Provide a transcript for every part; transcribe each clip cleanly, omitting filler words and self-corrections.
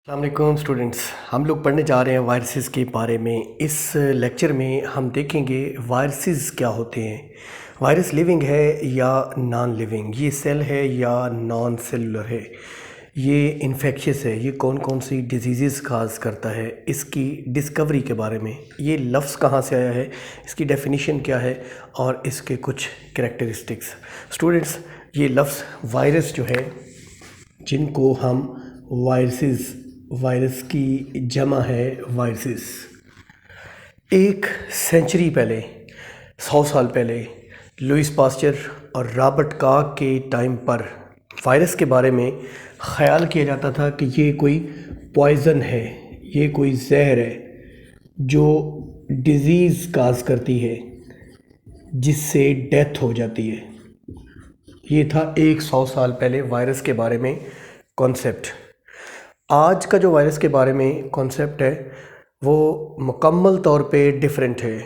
अस्सलाम स्टूडेंट्स, हम लोग पढ़ने जा रहे हैं वायरसेस के बारे में। इस लेक्चर में हम देखेंगे वायरसेस क्या होते हैं, वायरस लिविंग है या नॉन लिविंग, ये सेल है या नॉन सेलुलर है, ये इन्फेक्शियस है, ये कौन कौन सी डिजीज़ काज करता है, इसकी डिस्कवरी के बारे में, ये लफ्ज़ कहाँ से आया है, इसकी डेफिनेशन क्या है और इसके कुछ कैरेक्टरिस्टिक्स। स्टूडेंट्स, ये लफ्ज़ वायरस जो है, जिनको हम वायरसेस, वायरस की जमा है वायरसेस। एक सेंचुरी पहले, 100 साल पहले लुइस पास्चर और रॉबर्ट कॉक के टाइम पर वायरस के बारे में ख़्याल किया जाता था कि ये कोई पॉइज़न है, ये कोई जहर है जो डिज़ीज़ काज करती है, जिससे डेथ हो जाती है। ये था 100 साल पहले वायरस के बारे में कॉन्सेप्ट। आज का जो वायरस के बारे में कॉन्सेप्ट है वो मुकम्मल तौर पे डिफरेंट है।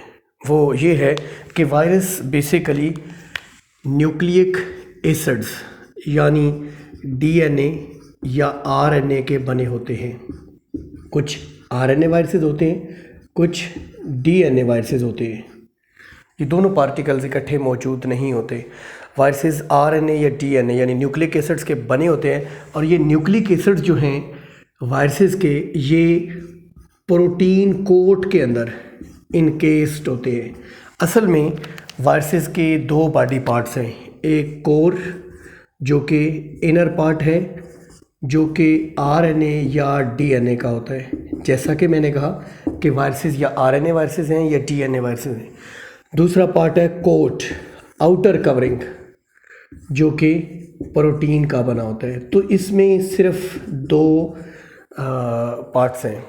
वो ये है कि वायरस बेसिकली न्यूक्लिक एसिड्स यानी डीएनए या आरएनए के बने होते हैं। कुछ आरएनए वायरसेस होते हैं, कुछ डीएनए वायरसेस होते हैं। ये दोनों पार्टिकल्स इकट्ठे मौजूद नहीं होते। वायरसेस आरएनए या डीएनए यानी न्यूक्लिक एसिड्स के बने होते हैं, और ये न्यूक्लिक एसिड्स जो हैं वायरसेस के, ये प्रोटीन कोट के अंदर इनकेस्ड होते हैं। असल में वायरसेस के दो बॉडी पार्ट्स हैं, एक कोर जो कि इनर पार्ट है, जो कि आरएनए या डीएनए का होता है। जैसा कि मैंने कहा कि वायरसेस या आरएनए वायरसेस हैं या डीएनए वायरसेस हैं। दूसरा पार्ट है कोट, आउटर कवरिंग, जो कि प्रोटीन का बना होता है। तो इसमें सिर्फ दो पार्ट्स हैं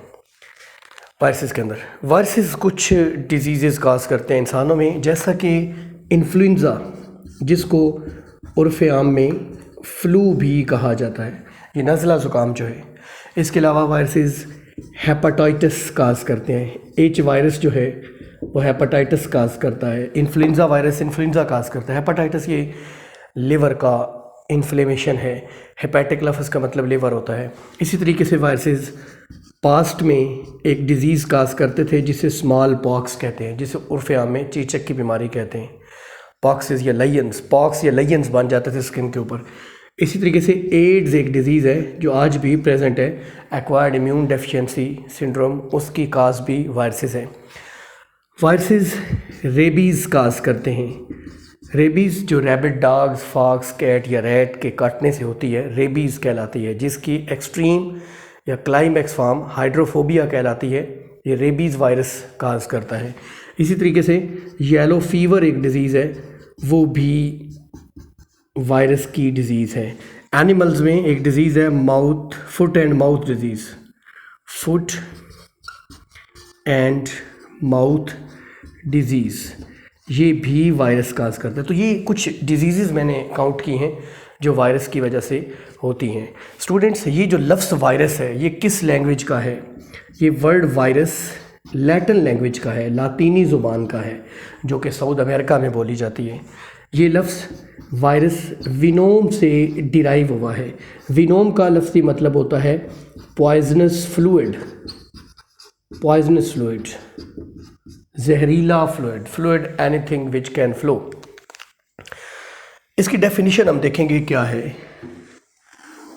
वायरसेस के अंदर। वायरसेस कुछ डिजीज़ काज करते हैं इंसानों में, जैसा कि इन्फ्लुएंज़ा, जिसको उर्फ़ आम में फ़्लू भी कहा जाता है, ये नज़ला ज़ुकाम जो है। इसके अलावा वायरसेस हेपेटाइटिस काज करते हैं। एच वायरस जो है वो हेपेटाइटिस काज करता है। इन्फ्लुएंज़ा वायरस इन्फ्लुएंज़ा काज करता है। हेपेटाइटिस ये लिवर का इन्फ्लेमेशन है। हेपेटिक लफ्ज़ का मतलब लिवर होता है। इसी तरीके से वायरसेस पास्ट में एक डिज़ीज़ काज करते थे जिसे स्मॉल पॉक्स कहते हैं, जिसे उर्फ़ आम में चेचक की बीमारी कहते हैं। पॉक्सेस या लयंस, पॉक्स या लयंस बन जाते थे स्किन के ऊपर। इसी तरीके से एड्स एक डिज़ीज़ है जो आज भी प्रेजेंट है, एक्वायर्ड इम्यून डेफिशिएंसी सिंड्रोम, उसकी काज भी वायरसेस है। वायरसेस रेबीज़ काज करते हैं। रेबीज़ जो रैबिट, डॉग्स, फॉक्स, कैट या रैट के काटने से होती है, रेबीज़ कहलाती है, जिसकी एक्सट्रीम या क्लाइमैक्स फॉर्म हाइड्रोफोबिया कहलाती है। ये रेबीज़ वायरस काज करता है। इसी तरीके से येलो फीवर एक डिज़ीज़ है, वो भी वायरस की डिज़ीज़ है। एनिमल्स में एक डिज़ीज़ है foot and mouth disease, foot and mouth disease, ये भी वायरस काज करता है। तो ये कुछ डिजीज़ मैंने काउंट की हैं जो वायरस की वजह से होती हैं। स्टूडेंट्स, ये जो लफ्ज़ वायरस है ये किस लैंग्वेज का है? ये वर्ड वायरस लैटिन लैंग्वेज का है, लातीनी ज़ुबान का है, जो कि साउथ अमेरिका में बोली जाती है। ये लफ्ज़ वायरस विनोम से डिराइव हुआ है। विनोम का लफ्ज़ी मतलब होता है पॉइजनस फ्लूइड, पॉइजनस फ्लूइड, जहरीला fluid, fluid anything which can flow. इसकी डेफिनेशन हम देखेंगे क्या है,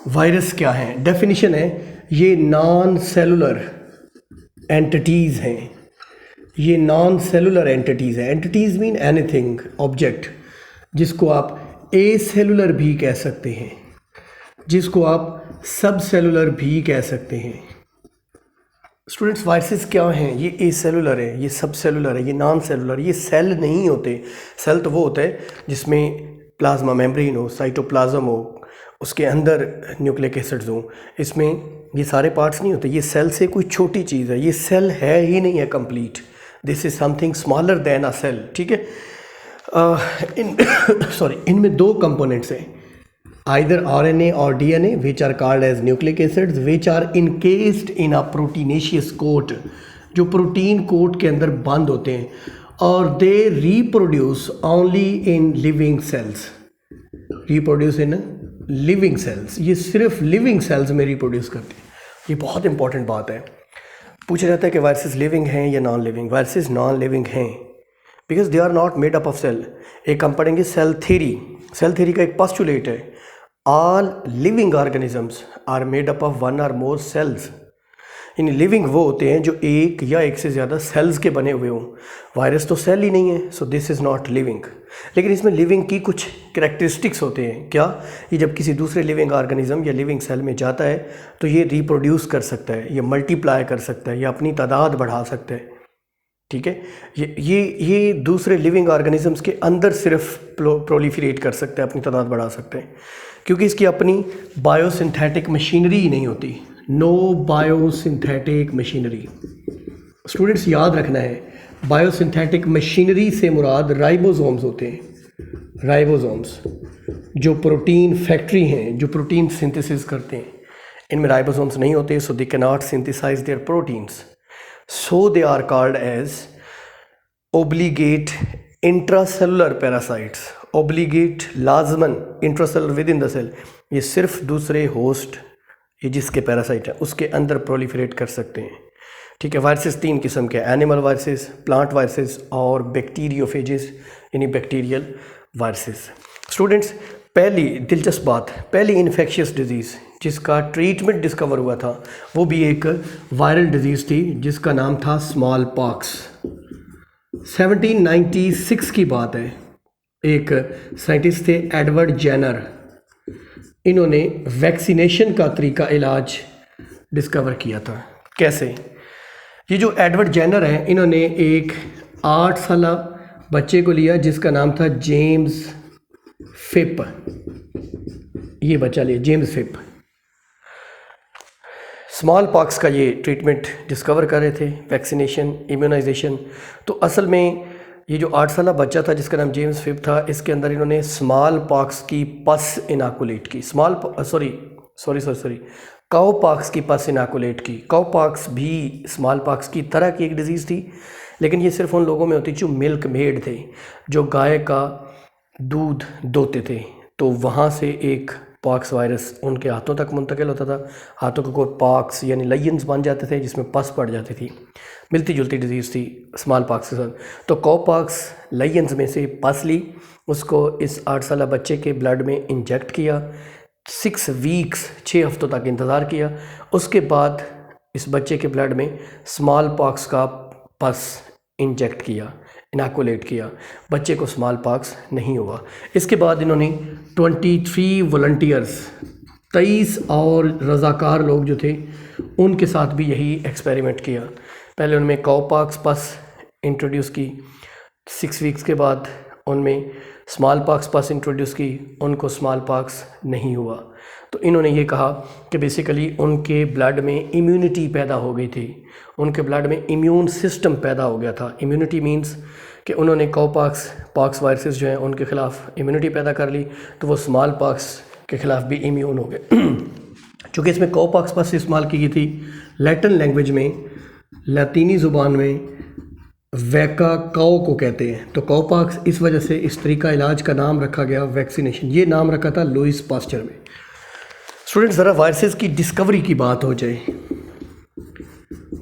वायरस क्या है। डेफिनेशन है, ये नॉन सेलुलर एंटिटीज़ हैं। ये नॉन सेलुलर एंटिटीज़ हैं। एंटिटीज़ मीन एनीथिंग, ऑब्जेक्ट, जिसको आप ए सेलुलर भी कह सकते हैं, जिसको आप सब सेलुलर भी कह सकते हैं। स्टूडेंट्स, वायरसेस क्या हैं? ये ए सेलुलर है, ये सब सेलुलर है, ये नॉन सेलुलर। ये सेल नहीं होते। सेल तो वो होता है जिसमें प्लाज्मा मेम्ब्रेन हो, साइटोप्लाज्म हो, उसके अंदर न्यूक्लिक एसिड्स हो। इसमें ये सारे पार्ट्स नहीं होते। ये सेल से कोई छोटी चीज़ है, ये सेल है ही नहीं है complete. This is something smaller than a cell, ठीक है। इनमें दो कंपोनेंट्स हैं, either RNA or DNA, which are called as nucleic acids, which are encased in a proteinaceous coat, जो प्रोटीन कोट के अंदर बंद होते हैं, और they reproduce only in living cells, reproduce in living cells। ये सिर्फ लिविंग सेल्स में रिप्रोड्यूस करते हैं। ये बहुत इंपॉर्टेंट बात है। पूछा जाता है कि वायरसेस लिविंग हैं या non living. Viruses non living हैं because they are not made up of cell. एक हम पढ़ेंगे सेल थ्योरी। सेल थ्योरी का एक पोस्टुलेट है, all living organisms are made up of one or more sales. यानी लिविंग वो होते हैं जो एक या एक से ज़्यादा सेल्स के बने हुए हों। वायरस तो सेल ही नहीं है, so this is not living. लेकिन इसमें लिविंग की कुछ करैक्टरिस्टिक्स होते हैं। क्या? ये जब किसी दूसरे लिविंग ऑर्गेनिज्म या लिविंग सेल में जाता है तो ये रिप्रोड्यूस कर सकता है, ये मल्टीप्लाई कर सकता है, या अपनी तादाद बढ़ा सकता है। ठीक है, ये दूसरे लिविंग ऑर्गेनिजम्स के अंदर सिर्फ प्रोलिफरेट कर सकता है, अपनी तादाद बढ़ा सकते हैं, क्योंकि इसकी अपनी बायोसिंथेटिक मशीनरी ही नहीं होती। No biosynthetic machinery. स्टूडेंट्स याद रखना है, बायोसिंथेटिक मशीनरी से मुराद राइबोसोम्स होते हैं। राइबोसोम्स जो प्रोटीन फैक्ट्री हैं, जो प्रोटीन सिंथेसिस करते हैं, इनमें राइबोसोम्स नहीं होते, so they can not synthesize their proteins, so they are called as obligate intracellular parasites. Obligate लाजमन intracellular within the cell, ये सिर्फ दूसरे होस्ट, ये जिसके पैरासाइट है उसके अंदर प्रोलिफरेट कर सकते हैं। ठीक है, वायरसेस 3 किस्म के, एनिमल वायरसेस, प्लांट वायरसेस और बैक्टीरियोफेजेस यानी बैक्टीरियल वायरसेस। स्टूडेंट्स, पहली दिलचस्प बात, पहली इन्फेक्शियस डिजीज़ जिसका ट्रीटमेंट डिस्कवर हुआ था वो भी एक वायरल डिजीज़ थी जिसका नाम था स्मॉल पॉक्स। 1796 की बात है। एक साइंटिस्ट थे एडवर्ड जेनर, इन्होंने वैक्सीनेशन का तरीका इलाज डिस्कवर किया था। कैसे? ये जो एडवर्ड जेनर हैं, इन्होंने एक 8 साल बच्चे को लिया जिसका नाम था जेम्स फिप। ये बच्चा लिया जेम्स फिप। स्मॉल पॉक्स का ये ट्रीटमेंट डिस्कवर कर रहे थे, वैक्सीनेशन, इम्यूनाइजेशन। तो असल में ये जो 8 साल बच्चा था जिसका नाम जेम्स फिप था, इसके अंदर इन्होंने स्मॉल पॉक्स की पस इनाकुलेट की। काउ पॉक्स की पस इनाकुलेट की। काउ पॉक्स भी स्मॉल पॉक्स की तरह की एक डिज़ीज़ थी, लेकिन ये सिर्फ उन लोगों में होती जो मिल्क मेड थे, जो गाय का दूध दोते थे। तो वहाँ से एक पॉक्स वायरस उनके हाथों तक मुंतकिल होता था। हाथों के ऊपर पॉक्स यानी लायंस बन जाते थे जिसमें पस पड़ जाती थी। मिलती जुलती डिजीज़ थी स्मॉल पॉक्स के साथ। तो कॉ पॉक्स लायंस में से पस ली, उसको इस 8 साल बच्चे के ब्लड में इंजेक्ट किया। 6 वीक्स 6 हफ्तों तक इंतज़ार किया। उसके बाद इस बच्चे के ब्लड में स्मॉल पॉक्स का पस इंजेक्ट किया, इनाकुलेट किया। बच्चे को स्मॉल पॉक्स नहीं हुआ। इसके बाद इन्होंने 23 वॉलंटियर्स, 23 और रज़ाकार लोग जो थे उनके साथ भी यही एक्सपेरिमेंट किया। पहले उनमें कॉपॉक्स पस इंट्रोड्यूस की, 6 वीक्स के बाद उनमें स्मॉल पॉक्स पस इंट्रोड्यूस की, उनको स्मॉल पॉक्स नहीं हुआ। तो इन्होंने ये कहा कि बेसिकली उनके ब्लड में इम्यूनिटी पैदा हो गई थी, उनके ब्लड में इम्यून सिस्टम पैदा हो गया था। इम्यूनिटी मींस कि उन्होंने पॉक्स वायरसेस जो हैं उनके ख़िलाफ़ इम्यूनिटी पैदा कर ली, तो वो स्मॉल पॉक्स के ख़िलाफ़ भी इम्यून हो गए। चूँकि इसमें कॉपॉक्स पस इस्तेमाल की गई थी, लैटिन लैंग्वेज में, लतीनी ज़ुबान में वैका काओ को कहते हैं। तो कॉपॉक्स इस वजह से इस तरीका इलाज का नाम रखा गया वैक्सीनेशन। ये नाम रखा था लुईस पास्चर में। स्टूडेंट्स, ज़रा वायरसेस की डिस्कवरी की बात हो जाए।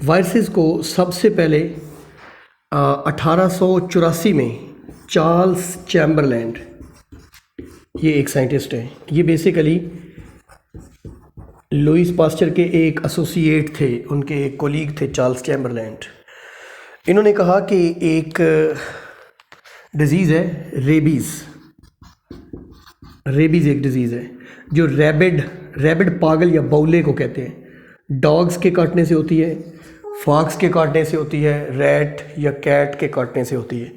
वायरसेस को सबसे पहले 1884 में चार्ल्स चैम्बरलैंड, ये एक साइंटिस्ट है, ये बेसिकली लुईस पास्चर के एक एसोसिएट थे, उनके एक कोलीग थे चार्ल्स चैम्बरलैंड। इन्होंने कहा कि एक डिज़ीज़ है रेबीज़। रेबीज़ एक डिज़ीज़ है जो रैबिड पागल या बौले को कहते हैं। डॉग्स के काटने से होती है, फॉक्स के काटने से होती है, रैट या कैट के काटने से होती है।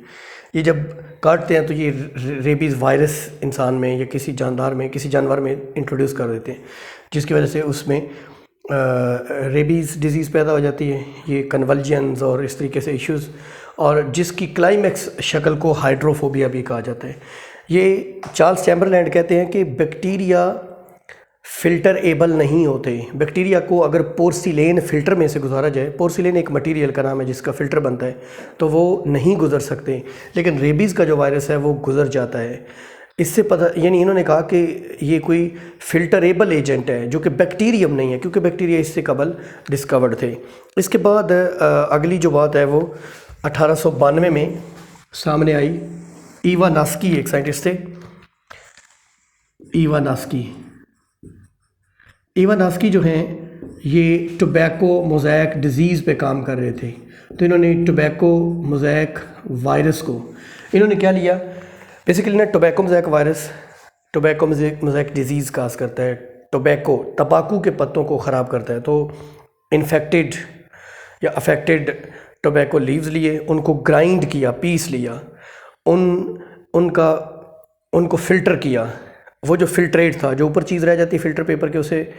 ये जब काटते हैं तो ये रेबीज़ वायरस इंसान में या किसी जानवर में इंट्रोड्यूस कर देते हैं, जिसकी वजह से उसमें रेबीज़ डिज़ीज़ पैदा हो जाती है। ये कन्वल्जन्स और इस तरीके से इश्यूज़, और जिसकी क्लाइमैक्स शक्ल को हाइड्रोफोबिया भी कहा जाता है। ये चार्ल्स चैम्बरलैंड कहते हैं कि बैक्टीरिया फ़िल्टर एबल नहीं होते। बैक्टीरिया को अगर पोर्सिलेन फ़िल्टर में से गुजारा जाए, पोर्सिलेन एक मटेरियल का नाम है जिसका फ़िल्टर बनता है, तो वो नहीं गुज़र सकते। लेकिन रेबीज़ का जो वायरस है वो गुज़र जाता है। इससे पता यानी इन्होंने कहा कि ये कोई फिल्टरेबल एजेंट है जो कि बैक्टीरियम नहीं है, क्योंकि बैक्टीरिया इससे कबल डिस्कवर्ड थे। इसके बाद अगली जो बात है वो 1892 में सामने आई। इवानास्की एक साइंटिस्ट थे, इवानास्की जो हैं ये टोबैको मोज़ैक डिज़ीज़ पे काम कर रहे थे। तो इन्होंने टोबैको मोज़ैक वायरस को इन्होंने क्या लिया, बेसिकली ना tobacco mosaic virus tobacco mosaic disease cause करता है, तंबाकू के पत्तों को ख़राब करता है। तो इन्फेक्टेड या अफेक्टेड टोबैको लीव्स लिए, उनको ग्राइंड किया, पीस लिया, उनको फ़िल्टर किया। वो जो फ़िल्ट्रेट था, जो ऊपर चीज़ रह जाती है फ़िल्टर पेपर के, उसे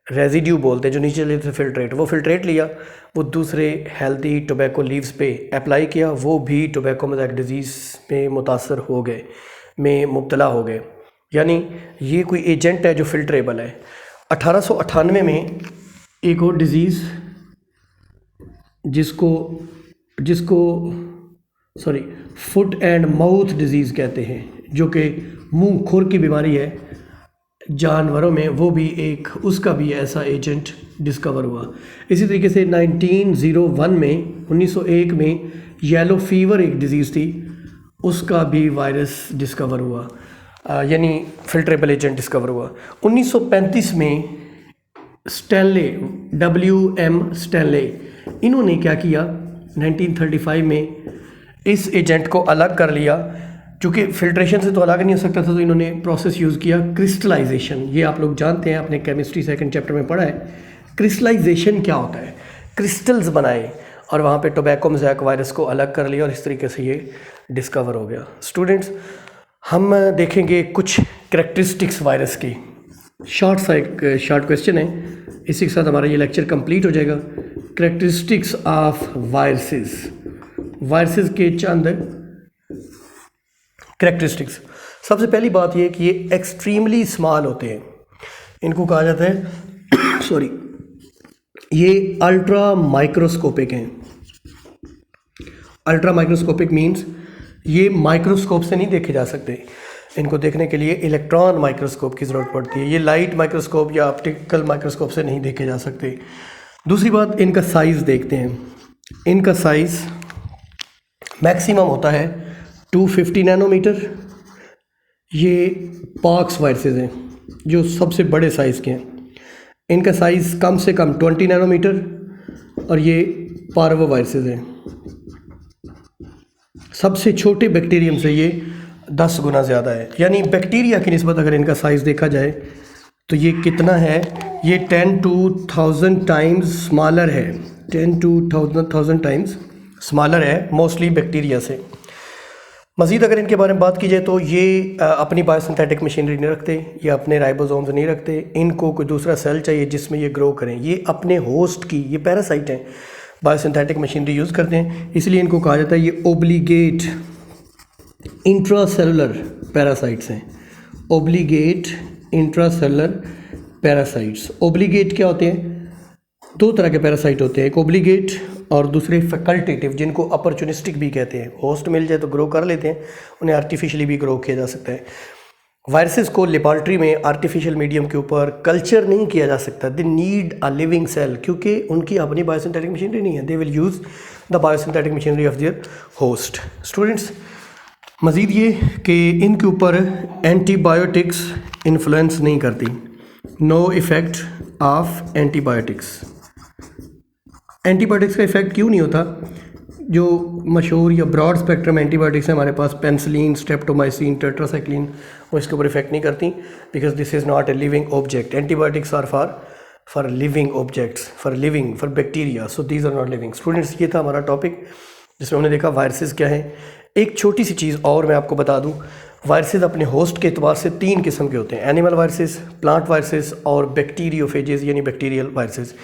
रेजिड्यू बोलते हैं, जो नीचे लेते थे फ़िल्ट्रेट, वो फ़िल्ट्रेट लिया, वो दूसरे हेल्दी टोबैको लीव्स पे अप्लाई किया, वो भी टोबैको मोज़ैक डिज़ीज़ में मुतासर हो गए, में मुब्तला हो गए। यानी ये कोई एजेंट है जो फ़िल्ट्रेबल है। 1898 में एक और डिज़ीज़ जिसको फुट एंड माउथ डिज़ीज़ कहते हैं, जो कि मुंह खुर की बीमारी है जानवरों में, वो भी उसका भी ऐसा एजेंट डिस्कवर हुआ। इसी तरीके से 1901 में येलो फीवर एक डिज़ीज़ थी, उसका भी वायरस डिस्कवर हुआ, यानी फिल्ट्रेबल एजेंट डिस्कवर हुआ। 1935 में स्टैनले, WM स्टैनले, इन्होंने क्या किया, 1935 में इस एजेंट को अलग कर लिया, चूँकि फिल्ट्रेशन से तो अलग नहीं हो सकता था, तो इन्होंने प्रोसेस यूज़ किया क्रिस्टलाइजेशन। ये आप लोग जानते हैं, अपने केमिस्ट्री सेकंड चैप्टर में पढ़ा है। क्रिस्टलाइजेशन क्या होता है, क्रिस्टल्स बनाए और वहाँ पे टोबैको मोज़ैक वायरस को अलग कर लिया और इस तरीके से ये डिस्कवर हो गया। स्टूडेंट्स, हम देखेंगे कुछ करैक्टरिस्टिक्स वायरस की। शॉर्ट क्वेश्चन है, इसी के साथ हमारा ये लेक्चर कंप्लीट हो जाएगा। करैक्टरिस्टिक्स ऑफ वायरसेस के चंद करैक्टरिस्टिक्स। सबसे पहली बात ये कि ये एक्सट्रीमली स्मॉल होते हैं, इनको कहा जाता है ये अल्ट्रा माइक्रोस्कोपिक हैं। अल्ट्रा माइक्रोस्कोपिक मीन्स ये माइक्रोस्कोप से नहीं देखे जा सकते, इनको देखने के लिए इलेक्ट्रॉन माइक्रोस्कोप की ज़रूरत पड़ती है। ये लाइट माइक्रोस्कोप या ऑप्टिकल माइक्रोस्कोप से नहीं देखे जा सकते। दूसरी बात, इनका साइज़ देखते हैं। इनका साइज़ मैक्सिमम होता है 250 नैनोमीटर। ये पॉक्स वायरसेस हैं जो सबसे बड़े साइज़ के हैं, इनका साइज़ कम से कम 20 नैनोमीटर। और ये पार्वो वायरसेस हैं, सबसे छोटे बैक्टीरियम से ये 10 गुना ज़्यादा है। यानी बैक्टीरिया की निस्बत अगर इनका साइज़ देखा जाए तो ये कितना है, ये 10 to 1000 टाइम्स स्मॉलर है, 10 to 1000 टाइम्स स्मॉलर है मोस्टली बैक्टीरिया से। मज़ीद अगर इनके बारे में बात की जाए तो ये अपनी बायोसिंथेटिक मशीनरी नहीं रखते, ये अपने राइबोसोम्स नहीं रखते, इनको कोई दूसरा सेल चाहिए जिसमें ये ग्रो करें। ये अपने होस्ट की, ये पैरासाइट हैं, बायोसिंथेटिक मशीनरी यूज़ करते हैं, इसलिए इनको कहा जाता है ये ओब्लिगेट इंट्रासेलुलर पैरासाइट्स हैं। Obligate intracellular parasites. ओब्लिगेट क्या होते हैं, दो तरह के पैरासाइट होते हैं, एक ओब्लिगेट और दूसरे फैकल्टेटिव, जिनको अपॉर्चुनिस्टिक भी कहते हैं। होस्ट मिल जाए तो ग्रो कर लेते हैं, उन्हें आर्टिफिशियली भी ग्रो किया जा सकता है। वायरसेस को लेबॉरेटरी में आर्टिफिशियल मीडियम के ऊपर कल्चर नहीं किया जा सकता, they need a living cell, क्योंकि उनकी अपनी बायोसिंथेटिक मशीनरी नहीं है। They will use the biosynthetic machinery of their host. Students, मज़ीद ये कि इनके ऊपर एंटीबायोटिक्स इन्फ्लुएंस नहीं करती, no effect of antibiotics. Antibiotics का इफ़ेक्ट क्यों नहीं होता, जो मशहूर या ब्रॉड स्पेक्ट्रम एंटीबायोटिक्स हैं हमारे पास, पेनिसिलिन, स्ट्रेप्टोमाइसिन, टेट्रासाइक्लिन, वो इसके ऊपर इफेक्ट नहीं करती, because this is not a living object. Antibiotics are for living objects, for bacteria, so these are not living. Students, ये था हमारा टॉपिक जिसमें हमने देखा वायरसेस क्या है। एक छोटी सी चीज़ और मैं आपको बता दूं, वायरसेस अपने होस्ट के अतबार से 3 किस्म के होते हैं, एनिमल वायरसेस, प्लांट वायरसेस और बैक्टीरियोफेजेस यानी बैक्टीरियल वायरसेस।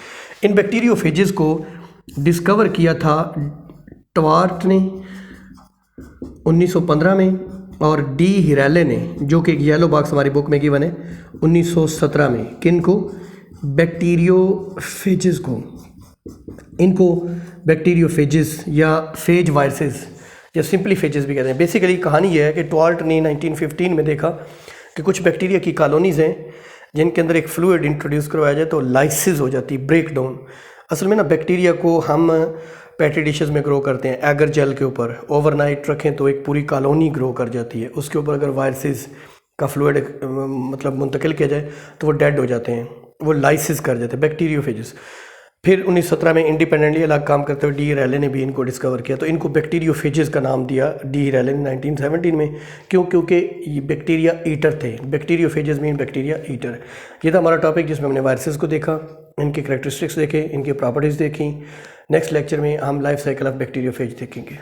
इन बैक्टीरियोफेजेस को डिस्कवर किया था ट्वार्ट ने 1915 में, और डी हिराले ने, जो कि एक येलो बॉक्स हमारी बुक में गिवन है, 1917 में। किन को? बैक्टीरियोफेजेस को। इनको बैक्टीरियोफेजेस या फेज वायरसेस या सिंपली फेजेस भी कहते हैं। बेसिकली कहानी यह है कि टॉल्ट ने 1915 में देखा कि कुछ बैक्टीरिया की कॉलोनीज़ हैं जिनके अंदर एक फ्लूइड इंट्रोड्यूस करवाया जाए तो लाइसिस हो जाती है, ब्रेक डाउन। असल में ना बैक्टीरिया को हम पैटी डिशेस में ग्रो करते हैं, एगर जेल के ऊपर ओवरनाइट रखें तो एक पूरी कॉलोनी ग्रो कर जाती है। उसके ऊपर अगर वायरसेस का फ्लूइड मतलब मुंतकिल किया जाए तो वो डेड हो जाते हैं, वो लाइसिस कर जाते हैं, बैक्टीरियोफेजेस। फिर 1917 में इंडिपेंडेंटली अलग काम करते हुए डी रैले ने भी इनको डिस्कवर किया, तो इनको बैक्टीरियोफेजेस का नाम दिया डी रैले ने 1917 में। क्यों? क्योंकि ये बैक्टीरिया ईटर थे। Bacteriophages mean bacteria eater. ये था हमारा टॉपिक जिसमें हमने वायरसेस को देखा, इनके करैक्टरिस्टिक्स देखे, इनकी प्रॉपर्टीज़ देखी। नेक्स्ट लेक्चर में हम लाइफ साइकिल ऑफ बैक्टीरियोफेज देखेंगे।